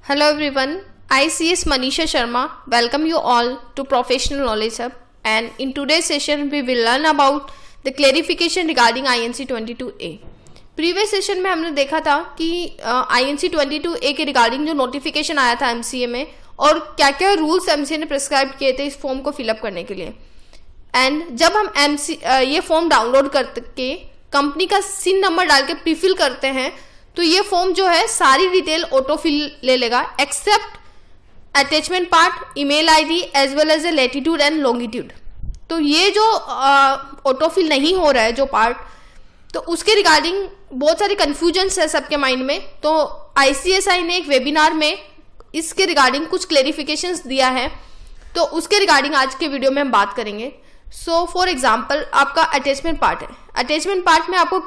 Hello everyone, ICS Manisha Sharma welcome you all to Professional Knowledge Hub, and in today's session we will learn about the clarification regarding INC 22A. Previous session में हमने देखा था कि INC 22A के regarding जो notification आया था MCA में और क्या क्या रूल्स MCA ने प्रिस्क्राइब किए थे इस फॉर्म को फिलअप करने के लिए। एंड जब हम ये फॉर्म डाउनलोड करके कंपनी का सिन नंबर डाल के प्रीफिल करते हैं तो ये फॉर्म जो है सारी डिटेल ऑटोफिल ले लेगा except attachment part, email ID as well as a latitude and longitude. तो ये जो ऑटोफिल नहीं हो रहा है जो पार्ट, तो उसके रिगार्डिंग बहुत सारे कन्फ्यूजन्स है सबके माइंड में। तो ICSI ने एक वेबिनार में इसके रिगार्डिंग कुछ क्लेरिफिकेशंस दिया है, तो उसके रिगार्डिंग आज के वीडियो में हम बात करेंगे। सो फॉर एग्जाम्पल आपका अटैचमेंट पार्ट है। अटैचमेंट पार्ट में आपको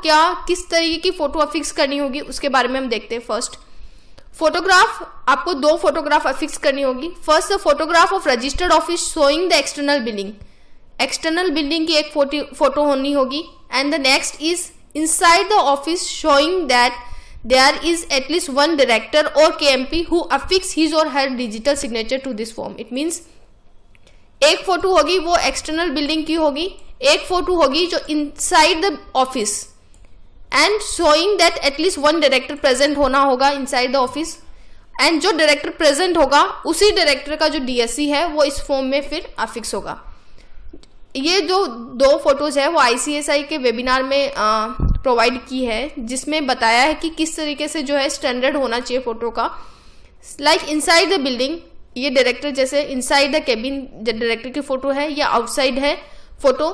किस तरीके की फोटो अफिक्स करनी होगी उसके बारे में हम देखते हैं। फर्स्ट फोटोग्राफ, आपको 2 फोटोग्राफ अफिक्स करनी होगी। First the photograph of registered office showing the external building, external building की एक फोटो होनी होगी। And the next is inside the office showing that there is at least one director or KMP who affix his or her digital signature to this form. It means एक photo होगी वो external building की होगी, एक photo होगी जो inside the office and showing that at least one director present होना होगा इनसाइड द ऑफिस। एंड जो डायरेक्टर प्रेजेंट होगा उसी डायरेक्टर का जो DSC है वो इस फॉर्म में फिर अफिक्स होगा। ये जो 2 फोटोज है वो ICSI के वेबिनार में प्रोवाइड की है, जिसमें बताया है कि किस तरीके से जो है स्टैंडर्ड होना चाहिए फोटो का। लाइक इनसाइड द बिल्डिंग, ये डायरेक्टर जैसे इनसाइड द केबिन डायरेक्टर की फोटो है या आउटसाइड है फोटो।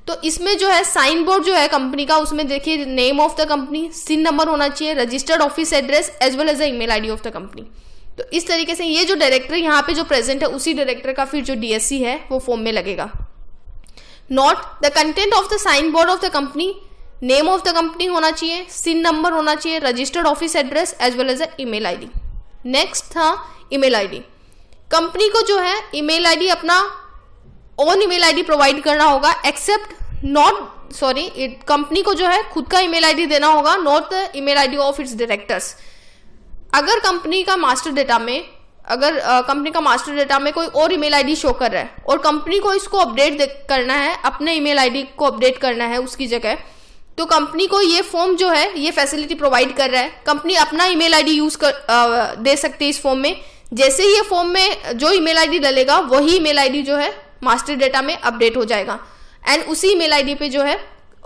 तो इसमें जो है साइन बोर्ड जो है कंपनी का, उसमें देखिए name of the company, CIN number होना चाहिए, registered office address as well as the email ID of the company. तो इस तरीके से ये जो डायरेक्टर यहाँ पे जो प्रेजेंट है उसी डायरेक्टर का फिर जो DSC है वो फॉर्म में लगेगा। Note the content of the sign board of the company, name of the company होना चाहिए, सिन नंबर होना चाहिए, registered office address as well as the email ID. Next था ईमेल आईडी। कंपनी को जो है ईमेल आईडी अपना own email ID provide करना होगा, एक्सेप्ट कंपनी को जो है खुद का ईमेल आईडी देना होगा, not the email ID of its directors. अगर कंपनी का मास्टर डेटा में कोई और ईमेल आईडी शो कर रहा है और कंपनी को इसको अपडेट करना है, अपने ईमेल आईडी को अपडेट करना है उसकी जगह, तो कंपनी को ये फॉर्म जो है ये फैसिलिटी प्रोवाइड कर रहा है। कंपनी अपना ईमेल आईडी यूज दे सकती है इस फॉर्म में। जैसे ही ये फॉर्म में जो ईमेल आईडी डलेगा वही ईमेल आईडी जो है मास्टर डेटा में अपडेट हो जाएगा एंड उसी ईमेल आईडी पे जो है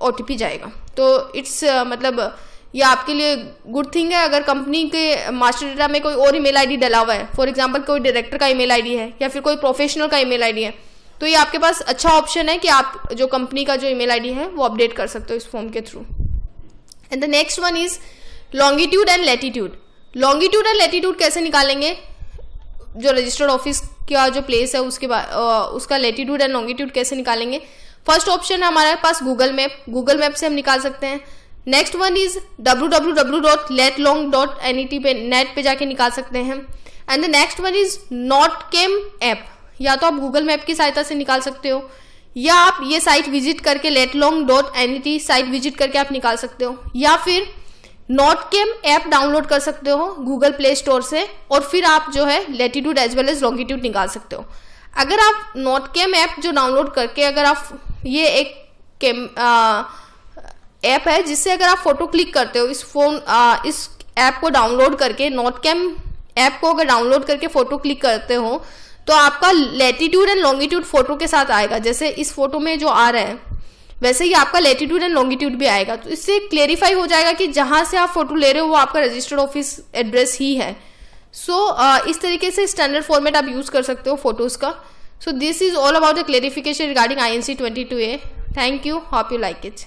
OTP जाएगा। तो इट्स मतलब ये आपके लिए गुड थिंग है। अगर कंपनी के मास्टर डेटा में कोई और ईमेल आईडी डला हुआ है, फॉर एग्जांपल कोई डायरेक्टर का ईमेल आईडी है या फिर कोई प्रोफेशनल का ईमेल आईडी है, तो ये आपके पास अच्छा ऑप्शन है कि आप जो कंपनी का जो ईमेल आईडी है वो अपडेट कर सकते हो इस फॉर्म के through. And the next one is longitude and latitude. Longitude and latitude कैसे निकालेंगे? जो रजिस्टर्ड ऑफिस का जो प्लेस है उसके बाद उसका लैटिट्यूड एंड लॉन्गिट्यूड कैसे निकालेंगे? फर्स्ट ऑप्शन है हमारे पास गूगल मैप। गूगल मैप से हम निकाल सकते हैं। नेक्स्ट वन इज www.letlong.net पे नेट पे जाके निकाल सकते हैं। And the next one is नॉटकेम ऐप। या तो आप गूगल मैप की सहायता से निकाल सकते हो या आप ये साइट विजिट करके letlong.net साइट विजिट करके आप निकाल सकते हो, या फिर नॉटकेम ऐप डाउनलोड कर सकते हो गूगल प्ले स्टोर से और फिर आप जो है latitude as well as longitude निकाल सकते हो। अगर आप नॉटकेम ऐप जो डाउनलोड करके, अगर आप ये एक ऐप है जिससे अगर आप फोटो क्लिक करते हो इस ऐप को डाउनलोड करके, नॉटकेम ऐप को अगर डाउनलोड करके फोटो क्लिक करते हो तो आपका लैटिट्यूड एंड लॉन्गिट्यूड फोटो के साथ आएगा। जैसे इस फोटो में जो आ रहा है वैसे ही आपका लैटिट्यूड एंड लॉन्गिट्यूड भी आएगा। तो इससे क्लेरिफाई हो जाएगा कि जहां से आप फोटो ले रहे हो वो आपका रजिस्टर्ड ऑफिस एड्रेस ही है। इस तरीके से स्टैंडर्ड फॉर्मेट आप यूज कर सकते हो फोटोज का। So this is all about the clarification regarding INC 22A। Thank you, hope you like it.